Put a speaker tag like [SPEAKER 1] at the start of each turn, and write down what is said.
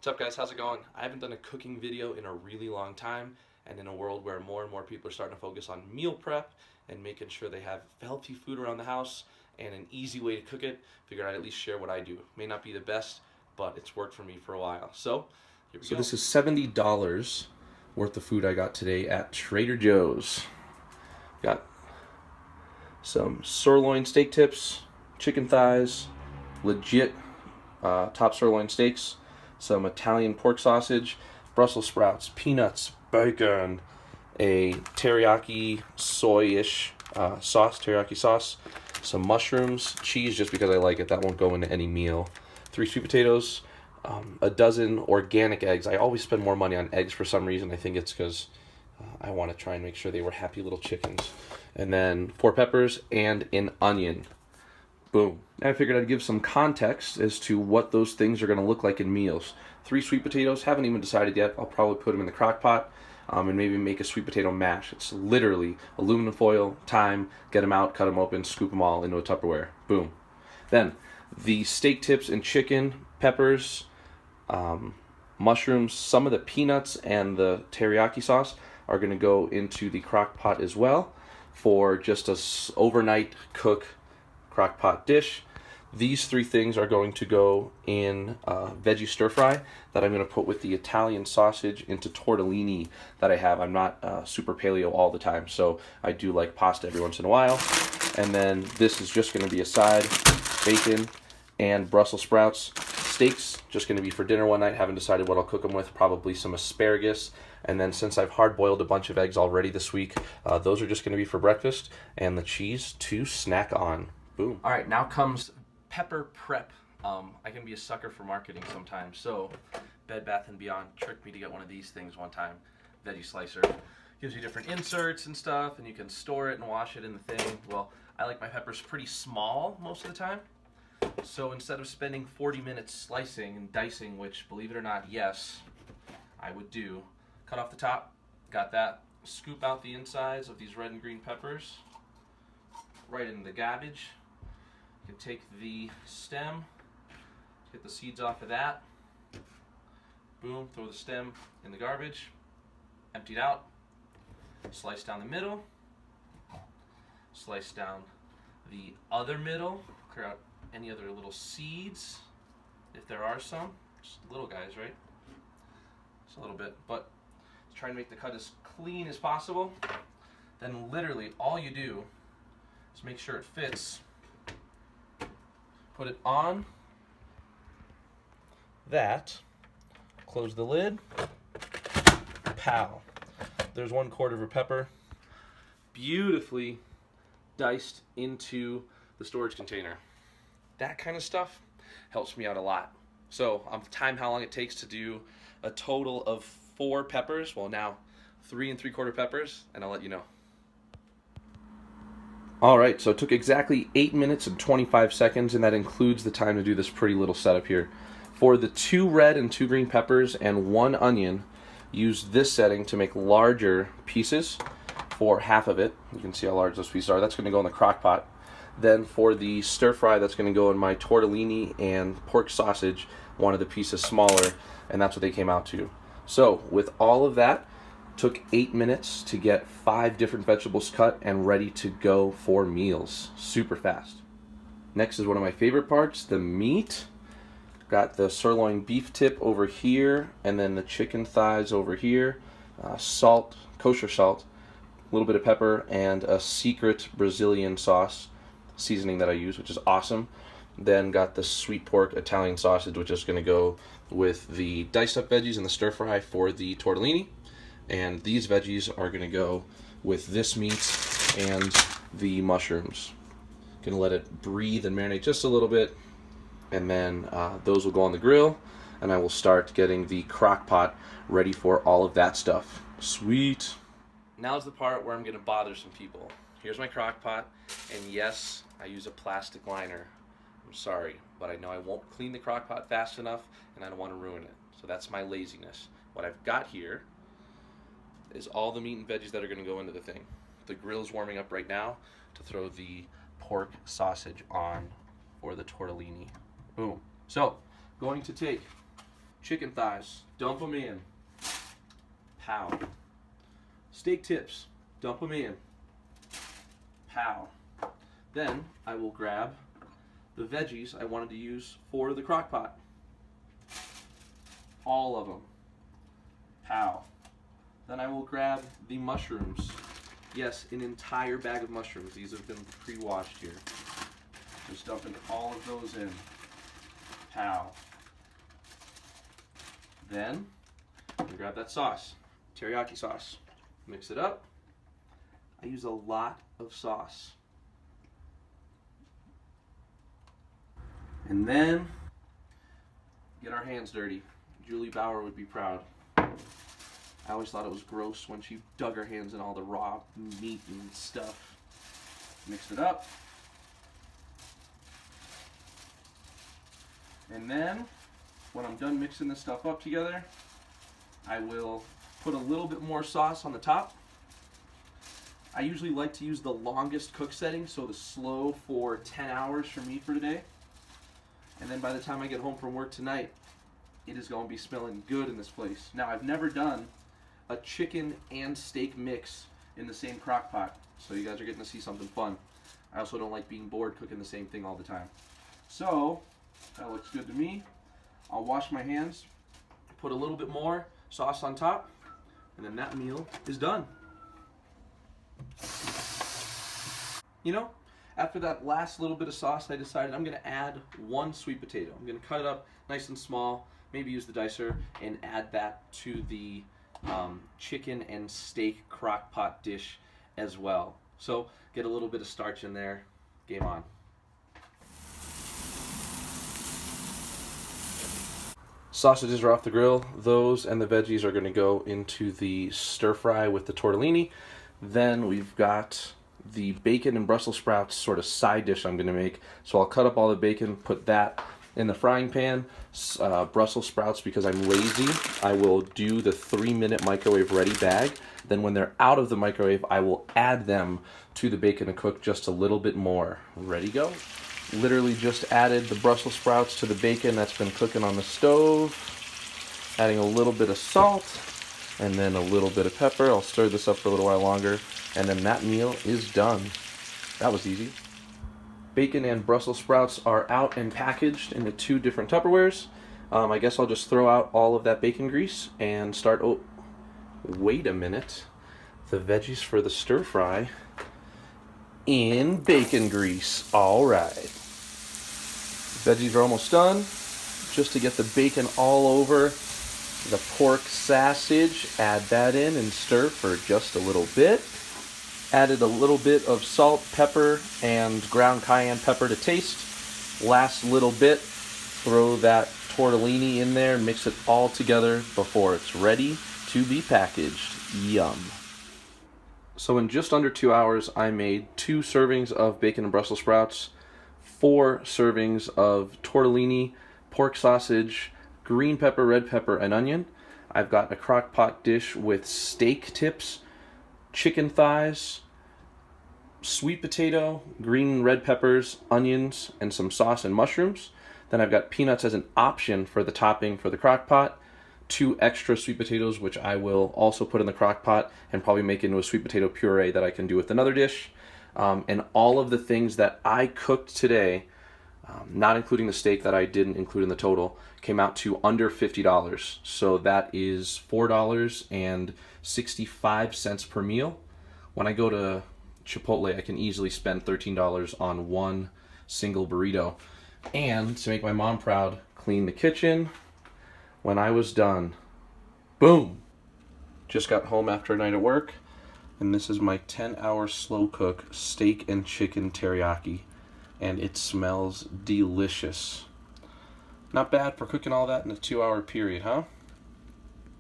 [SPEAKER 1] What's up, guys? How's it going? I haven't done a cooking video in a really long time, and in a world where more and more people are starting to focus on meal prep and making sure they have healthy food around the house and an easy way to cook it, figured I'd at least share what I do. May not be the best, but it's worked for me for a while. So, here we go. This is $70 worth of food I got today at Trader Joe's. Got some sirloin steak tips, chicken thighs, legit top sirloin steaks, some Italian pork sausage, Brussels sprouts, peanuts, bacon, a teriyaki soy-ish teriyaki sauce, some mushrooms, cheese just because I like it, that won't go into any meal, 3 sweet potatoes, a dozen organic eggs. I always spend more money on eggs for some reason. I think it's because I want to try and make sure they were happy little chickens. And then 4 peppers and an onion. Boom. Now I figured I'd give some context as to what those things are going to look like in meals. 3 sweet potatoes, haven't even decided yet. I'll probably put them in the crock pot and maybe make a sweet potato mash. It's literally aluminum foil, thyme, get them out, cut them open, scoop them all into a Tupperware. Boom. Then the steak tips and chicken, peppers, mushrooms, some of the peanuts and the teriyaki sauce are going to go into the crock pot as well for just a overnight cook crock pot dish. These 3 things are going to go in veggie stir fry that I'm going to put with the Italian sausage into tortellini that I have. I'm not super paleo all the time, so I do like pasta every once in a while. And then this is just going to be a side, bacon and Brussels sprouts. Steaks, just going to be for dinner one night. Haven't decided what I'll cook them with. Probably some asparagus. And then since I've hard-boiled a bunch of eggs already this week, those are just going to be for breakfast. And the cheese to snack on. Boom. All right, now comes pepper prep. I can be a sucker for marketing sometimes. So Bed Bath & Beyond tricked me to get one of these things one time. Veggie slicer. Gives you different inserts and stuff, and you can store it and wash it in the thing. Well, I like my peppers pretty small most of the time. So instead of spending 40 minutes slicing and dicing, which, believe it or not, yes, I would do, cut off the top, got that, scoop out the insides of these red and green peppers, right in the garbage. You can take the stem, get the seeds off of that, boom, throw the stem in the garbage, empty it out, slice down the middle, slice down the other middle, clear out any other little seeds, if there are some, just little guys, right? Just a little bit, but try and make the cut as clean as possible. Then literally all you do is make sure it fits, put it on that, close the lid, pow. There's 1/4 of a pepper, beautifully diced into the storage container. That kind of stuff helps me out a lot. So I'm time how long it takes to do a total of 4 peppers. Well, now 3 3/4 peppers, and I'll let you know. All right, so it took exactly 8 minutes and 25 seconds, and that includes the time to do this pretty little setup here. For the 2 red and 2 green peppers and 1 onion, use this setting to make larger pieces for half of it. You can see how large those pieces are. That's going to go in the crock pot. Then for the stir fry, that's going to go in my tortellini and pork sausage, one of the pieces smaller, and that's what they came out to. So with all of that, took 8 minutes to get 5 different vegetables cut and ready to go for meals. Super fast. Next is one of my favorite parts, the meat. Got the sirloin beef tip over here, and then the chicken thighs over here. Salt, kosher salt, a little bit of pepper, and a secret Brazilian sauce seasoning that I use, which is awesome. Then got the sweet pork Italian sausage, which is going to go with the diced up veggies and the stir fry for the tortellini. And these veggies are going to go with this meat and the mushrooms. Gonna let it breathe and marinate just a little bit, and then those will go on the grill, and I will start getting the crock pot ready for all of that stuff. Sweet. Now's the part where I'm gonna bother some people. Here's my crock pot, and yes, I use a plastic liner. I'm sorry, but I know I won't clean the crock pot fast enough, and I don't want to ruin it. So that's my laziness. What I've got here is all the meat and veggies that are going to go into the thing. The grill's warming up right now to throw the pork sausage on for the tortellini. Boom. So, going to take Chicken thighs, dump them in. Pow. Steak tips, dump them in. Pow. Then I will grab the veggies I wanted to use for the crock pot. All of them. Pow. Then I will grab the mushrooms. Yes, an entire bag of mushrooms. These have been pre-washed here. Just dumping all of those in. Pow. Then, I'm gonna grab that sauce, teriyaki sauce. Mix it up. I use a lot of sauce. And then, get our hands dirty. Julie Bauer would be proud. I always thought it was gross when she dug her hands in all the raw meat and stuff. Mix it up. And then, when I'm done mixing this stuff up together, I will put a little bit more sauce on the top. I usually like to use the longest cook setting, so the slow for 10 hours for me for today. And then by the time I get home from work tonight, it is going to be smelling good in this place. Now, I've never done a chicken and steak mix in the same crock pot, so you guys are getting to see something fun. I also don't like being bored cooking the same thing all the time. So, that looks good to me. I'll wash my hands, put a little bit more sauce on top, and then that meal is done. You know, after that last little bit of sauce, I decided I'm going to add one sweet potato. I'm going to cut it up nice and small, maybe use the dicer, and add that to the chicken and steak crock pot dish as well. So get a little bit of starch in there. Game on. Sausages are off the grill. Those and the veggies are going to go into the stir fry with the tortellini. Then we've got the bacon and Brussels sprouts sort of side dish I'm going to make. So I'll cut up all the bacon, put that in the frying pan. Brussels sprouts, because I'm lazy, I will do the 3-minute microwave ready bag. Then when they're out of the microwave, I will add them to the bacon and cook just a little bit more. Ready, go. Literally just added the Brussels sprouts to the bacon that's been cooking on the stove. Adding a little bit of salt and then a little bit of pepper. I'll stir this up for a little while longer, and then that meal is done. That was easy. Bacon and Brussels sprouts are out and packaged into 2 different Tupperwares. I guess I'll just throw out all of that bacon grease and start. Oh, wait a minute. The veggies for the stir fry in bacon grease. All right. Veggies are almost done. Just to get the bacon all over the pork sausage, add that in and stir for just a little bit. Added a little bit of salt, pepper, and ground cayenne pepper to taste. Last little bit, throw that tortellini in there and mix it all together before it's ready to be packaged. Yum. So in just under 2 hours, I made 2 servings of bacon and Brussels sprouts, 4 servings of tortellini, pork sausage, green pepper, red pepper, and onion. I've got a crock pot dish with steak tips, chicken thighs, sweet potato, green and red peppers, onions, and some sauce and mushrooms. Then I've got peanuts as an option for the topping for the crock pot, 2 extra sweet potatoes, which I will also put in the crock pot and probably make into a sweet potato puree that I can do with another dish. And all of the things that I cooked today, not including the steak that I didn't include in the total, came out to under $50. So that is $4.65 per meal. When I go to Chipotle, I can easily spend $13 on one single burrito. And to make my mom proud, clean the kitchen. When I was done, boom! Just got home after a night at work, and this is my 10-hour slow cook steak and chicken teriyaki, and it smells delicious. Not bad for cooking all that in a 2-hour period, huh?